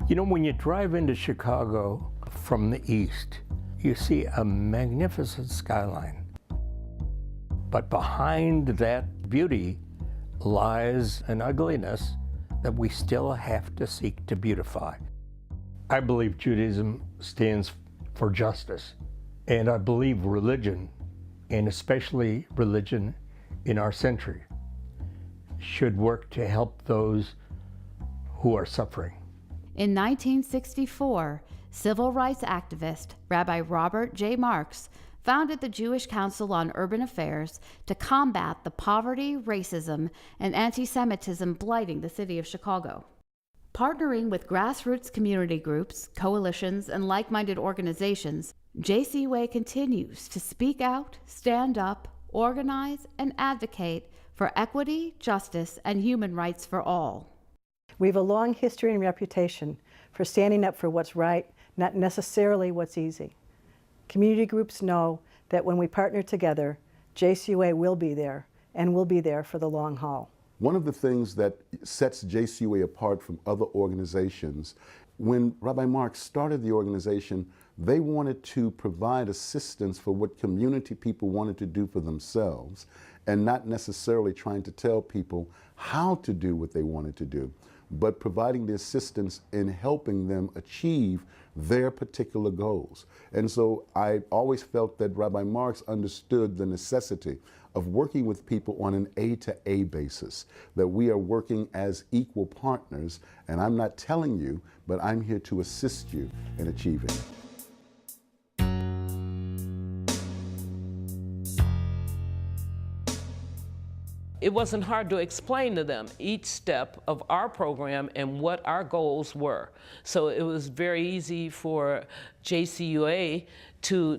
You know, when you drive into Chicago from the east, you see a magnificent skyline. But behind that beauty lies an ugliness that we still have to seek to beautify. I believe Judaism stands for justice, and I believe religion, and especially religion in our century, should work to help those who are suffering. In 1964, civil rights activist Rabbi Robert J. Marks founded the Jewish Council on Urban Affairs to combat the poverty, racism, and anti-Semitism blighting the city of Chicago. Partnering with grassroots community groups, coalitions, and like-minded organizations, JCUA continues to speak out, stand up, organize, and advocate for equity, justice, and human rights for all. We have a long history and reputation for standing up for what's right, not necessarily what's easy. Community groups know that when we partner together, JCUA will be there, and will be there for the long haul. One of the things that sets JCUA apart from other organizations, when Rabbi Marks started the organization, they wanted to provide assistance for what community people wanted to do for themselves, and not necessarily trying to tell people how to do what they wanted to do, but providing the assistance in helping them achieve their particular goals. And so I always felt that Rabbi Marks understood the necessity of working with people on an A to A basis, that we are working as equal partners, and I'm not telling you, but I'm here to assist you in achieving it. It wasn't hard to explain to them each step of our program and what our goals were. So it was very easy for JCUA to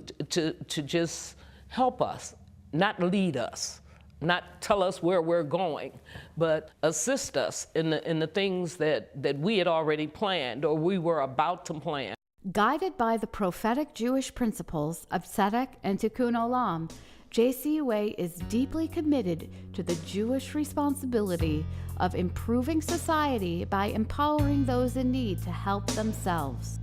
just help us, not lead us, not tell us where we're going, but assist us in the things that we had already planned or we were about to plan. Guided by the prophetic Jewish principles of tzedek and tikkun olam, JCUA is deeply committed to the Jewish responsibility of improving society by empowering those in need to help themselves.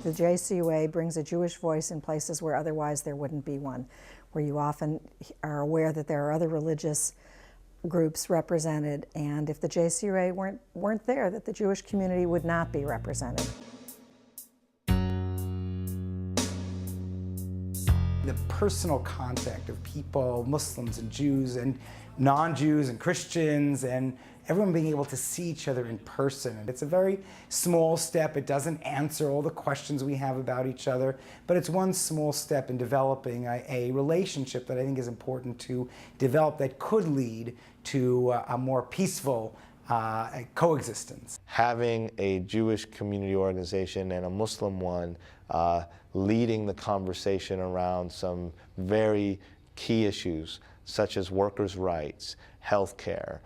The JCUA brings a Jewish voice in places where otherwise there wouldn't be one, where you often are aware that there are other religious groups represented, and if the JCUA weren't there, that the Jewish community would not be represented. The personal contact of people, Muslims and Jews and non-Jews and Christians, and everyone being able to see each other in person. It's a very small step. It doesn't answer all the questions we have about each other, but it's one small step in developing a relationship that I think is important to develop that could lead to a more peaceful coexistence. Having a Jewish community organization and a Muslim one leading the conversation around some very key issues such as workers' rights, healthcare,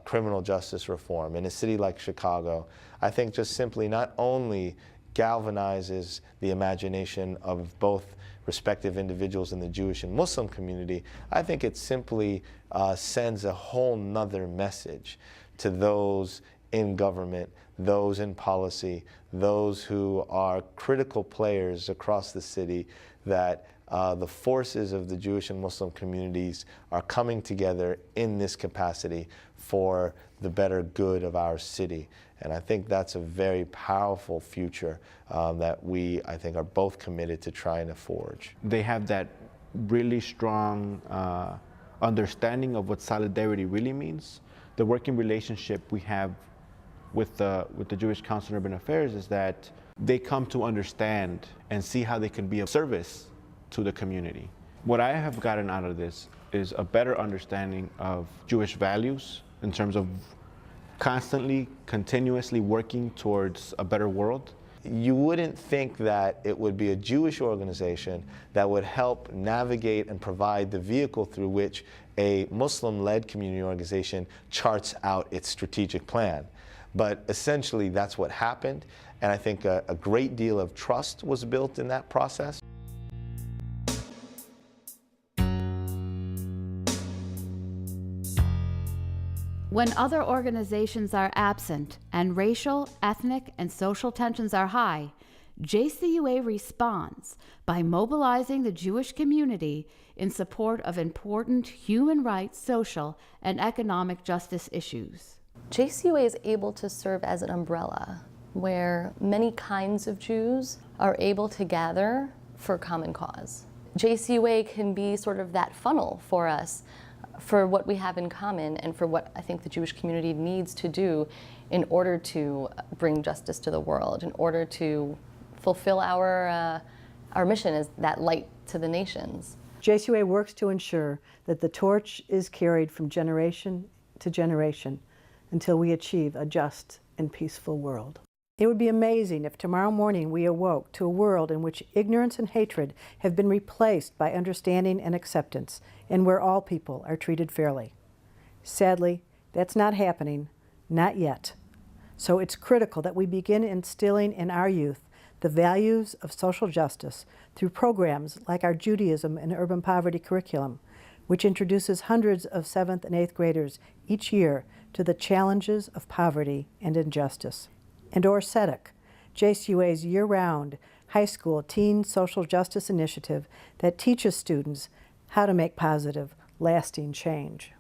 criminal justice reform in a city like Chicago, I think just simply not only galvanizes the imagination of both respective individuals in the Jewish and Muslim community, I think it simply sends a whole nother message to those in government, those in policy, those who are critical players across the city, that the forces of the Jewish and Muslim communities are coming together in this capacity for the better good of our city. And I think that's a very powerful future that we, I think, are both committed to trying to forge. They have that really strong understanding of what solidarity really means. The working relationship we have with the Jewish Council on Urban Affairs is that they come to understand and see how they can be of service to the community. What I have gotten out of this is a better understanding of Jewish values in terms of constantly, continuously working towards a better world. You wouldn't think that it would be a Jewish organization that would help navigate and provide the vehicle through which a Muslim-led community organization charts out its strategic plan. But essentially that's what happened, and I think a great deal of trust was built in that process. When other organizations are absent and racial, ethnic, and social tensions are high, JCUA responds by mobilizing the Jewish community in support of important human rights, social, and economic justice issues. JCUA is able to serve as an umbrella where many kinds of Jews are able to gather for a common cause. JCUA can be sort of that funnel for us for what we have in common and for what I think the Jewish community needs to do in order to bring justice to the world, in order to fulfill our mission as that light to the nations. JCUA works to ensure that the torch is carried from generation to generation until we achieve a just and peaceful world. It would be amazing if tomorrow morning we awoke to a world in which ignorance and hatred have been replaced by understanding and acceptance, and where all people are treated fairly. Sadly, that's not happening, not yet. So it's critical that we begin instilling in our youth the values of social justice through programs like our Judaism and Urban Poverty curriculum, which introduces hundreds of 7th and 8th graders each year to the challenges of poverty and injustice. And SEDIC, JCUA's year-round high school teen social justice initiative that teaches students how to make positive, lasting change.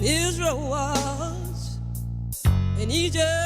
Israel was in Egypt.